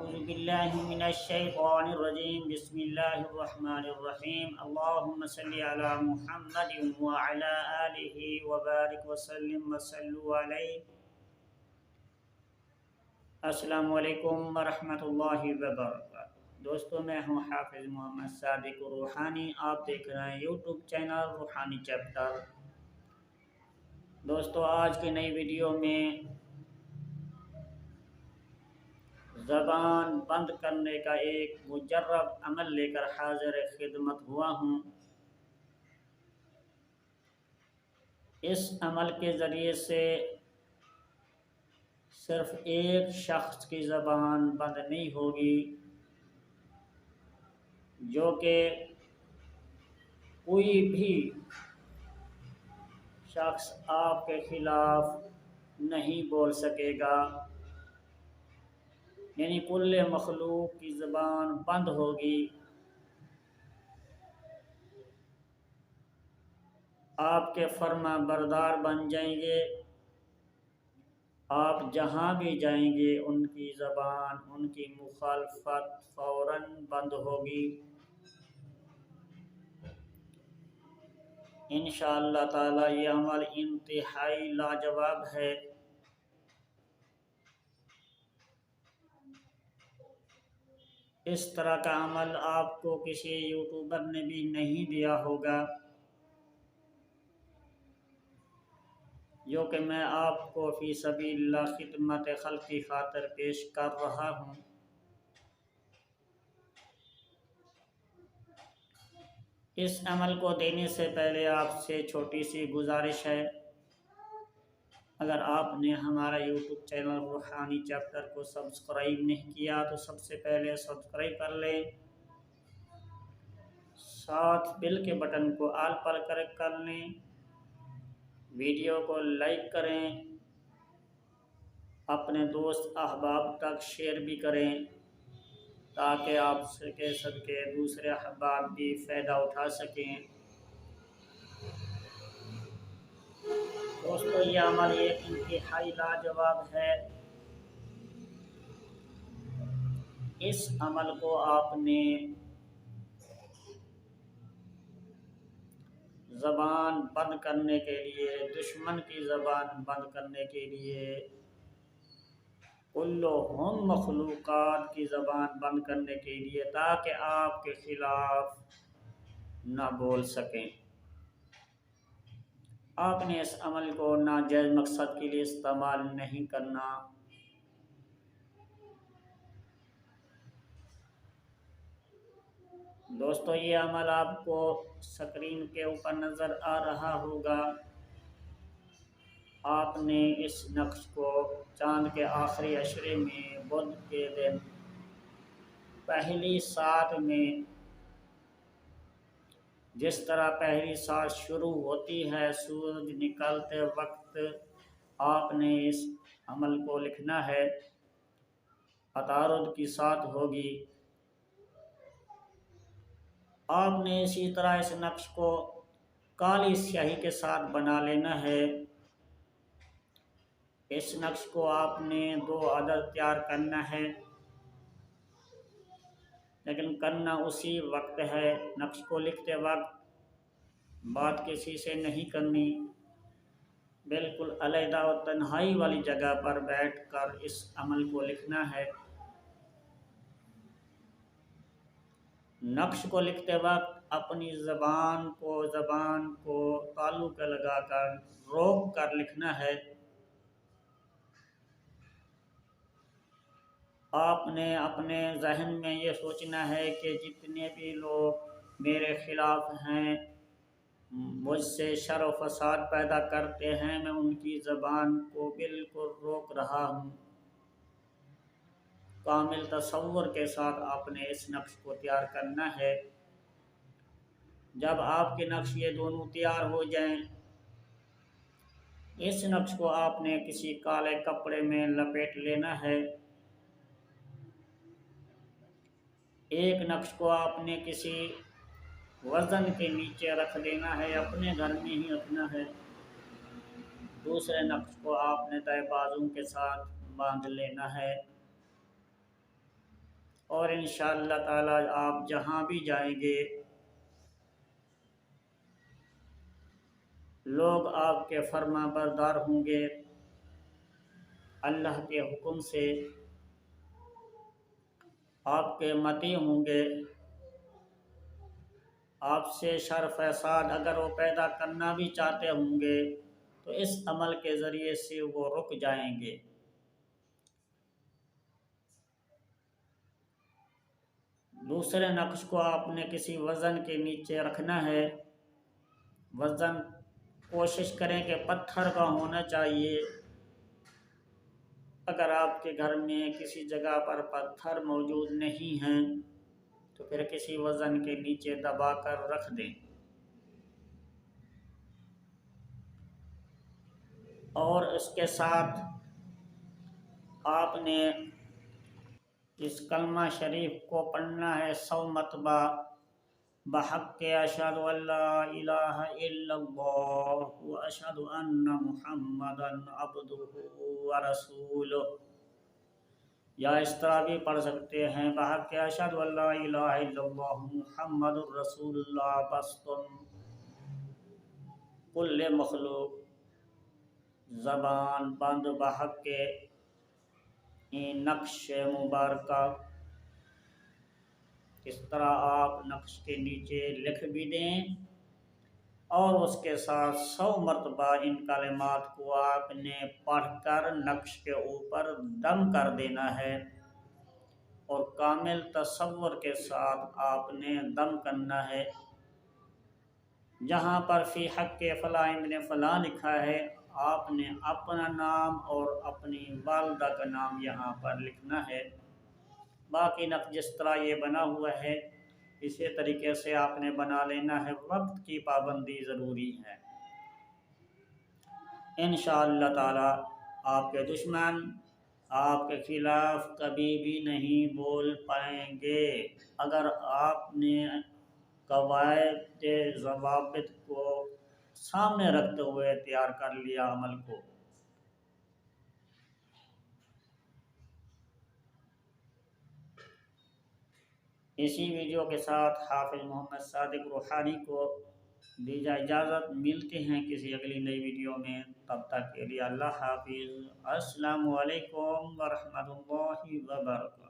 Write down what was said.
أعوذ بالله من الشيطان الرجيم بسم الله الرحمن الرحيم اللهم صل على محمد وعلى آله وبارك وسلم وصلوا عليه. السلام علیکم ورحمۃ اللہ وبرکاتہ. دوستو میں ہوں حافظ محمد صادق روحانی. آپ دیکھ رہے ہیں یوٹیوب چینل روحانی چیپٹر. دوستو آج کی نئی ویڈیو میں زبان بند کرنے کا ایک مجرب عمل لے کر حاضر خدمت ہوا ہوں. اس عمل کے ذریعے سے صرف ایک شخص کی زبان بند نہیں ہوگی، جو کہ کوئی بھی شخص آپ کے خلاف نہیں بول سکے گا. یعنی کل مخلوق کی زبان بند ہوگی. آپ کے فرما بردار بن جائیں گے. آپ جہاں بھی جائیں گے ان کی زبان، ان کی مخالفت فوراً بند ہوگی. انشاءاللہ تعالی یہ عمل انتہائی لاجواب ہے. اس طرح کا عمل آپ کو کسی یوٹیوبر نے بھی نہیں دیا ہوگا، جو کہ میں آپ کو فی سبیل اللہ خدمت خلق کی خاطر پیش کر رہا ہوں. اس عمل کو دینے سے پہلے آپ سے چھوٹی سی گزارش ہے. اگر آپ نے ہمارا یوٹیوب چینل روحانی چیپٹر کو سبسکرائب نہیں کیا تو سب سے پہلے سبسکرائب کر لیں. ساتھ بیل کے بٹن کو آل پر کر لیں. ویڈیو کو لائک کریں، اپنے دوست احباب تک شیئر بھی کریں تاکہ آپ کے صدقے دوسرے احباب بھی فائدہ اٹھا سکیں. دوستو یہ عمل ایک انتہائی لاجواب ہے. اس عمل کو آپ نے زبان بند کرنے کے لیے، دشمن کی زبان بند کرنے کے لیے، کلہم مخلوقات کی زبان بند کرنے کے لیے، تاکہ آپ کے خلاف نہ بول سکیں. آپ نے اس عمل کو ناجائز مقصد کے لیے استعمال نہیں کرنا. دوستو یہ عمل آپ کو سکرین کے اوپر نظر آ رہا ہوگا. آپ نے اس نقش کو چاند کے آخری عشرے میں بدھ کے دن پہلی سات میں، جس طرح پہلی سات شروع ہوتی ہے سورج نکلتے وقت، آپ نے اس عمل کو لکھنا ہے. عطارد کی سات ہوگی. آپ نے اسی طرح اس نقش کو کالی سیاہی کے ساتھ بنا لینا ہے. اس نقش کو آپ نے 2 عدد تیار کرنا ہے، لیکن کرنا اسی وقت ہے. نقش کو لکھتے وقت بات کسی سے نہیں کرنی. بالکل علیحدہ و تنہائی والی جگہ پر بیٹھ کر اس عمل کو لکھنا ہے. نقش کو لکھتے وقت اپنی زبان کو تعلق لگا کر روک کر لکھنا ہے. آپ نے اپنے ذہن میں یہ سوچنا ہے کہ جتنے بھی لوگ میرے خلاف ہیں، مجھ سے شر و فساد پیدا کرتے ہیں، میں ان کی زبان کو بالکل روک رہا ہوں. کامل تصور کے ساتھ آپ نے اس نقش کو تیار کرنا ہے. جب آپ کے نقش یہ دونوں تیار ہو جائیں، اس نقش کو آپ نے کسی کالے کپڑے میں لپیٹ لینا ہے. ایک نقش کو آپ نے کسی وزن کے نیچے رکھ دینا ہے، اپنے گھر میں ہی رکھنا ہے. دوسرے نقش کو آپ نے دائیں بازو کے ساتھ باندھ لینا ہے. اور انشاءاللہ تعالی آپ جہاں بھی جائیں گے لوگ آپ کے فرما بردار ہوں گے، اللہ کے حکم سے آپ کے متی ہوں گے، آپ سے شر فساد اگر وہ پیدا کرنا بھی چاہتے ہوں گے تو اس عمل کے ذریعے سے وہ رک جائیں گے۔ دوسرے نقش کو آپ نے کسی وزن کے نیچے رکھنا ہے۔ وزن کوشش کریں کہ پتھر کا ہونا چاہیے۔ اگر آپ کے گھر میں کسی جگہ پر پتھر موجود نہیں ہیں تو پھر کسی وزن کے نیچے دبا کر رکھ دیں، اور اس کے ساتھ آپ نے اس کلمہ شریف کو پڑھنا ہے 100 مرتبہ، بحق اشہد ان لا الہ الا اللہ واشہد ان محمدا عبدہ ورسولہ، یا اس طرح بھی پڑھ سکتے ہیں بحق اشہد ان لا الہ الا اللہ محمد الرسول اللہ بستم کل مخلوق زبان بند بحق کے نقش مبارکہ۔ اس طرح آپ نقش کے نیچے لکھ بھی دیں اور اس کے ساتھ 100 مرتبہ ان کلمات کو آپ نے پڑھ کر نقش کے اوپر دم کر دینا ہے، اور کامل تصور کے ساتھ آپ نے دم کرنا ہے۔ جہاں پر فی حق فلاں ابن فلاں لکھا ہے آپ نے اپنا نام اور اپنی والدہ کا نام یہاں پر لکھنا ہے۔ باقی نقش جس طرح یہ بنا ہوا ہے اسی طریقے سے آپ نے بنا لینا ہے۔ وقت کی پابندی ضروری ہے۔ انشاءاللہ تعالی آپ کے دشمن آپ کے خلاف کبھی بھی نہیں بول پائیں گے اگر آپ نے قواعد ضوابط کو سامنے رکھتے ہوئے تیار کر لیا عمل کو۔ اسی ویڈیو کے ساتھ حافظ محمد صادق روحانی کو دیجا اجازت، ملتے ہیں کسی اگلی نئی ویڈیو میں، تب تک کے لیے اللہ حافظ۔ السلام علیکم ورحمۃ اللہ وبرکاتہ۔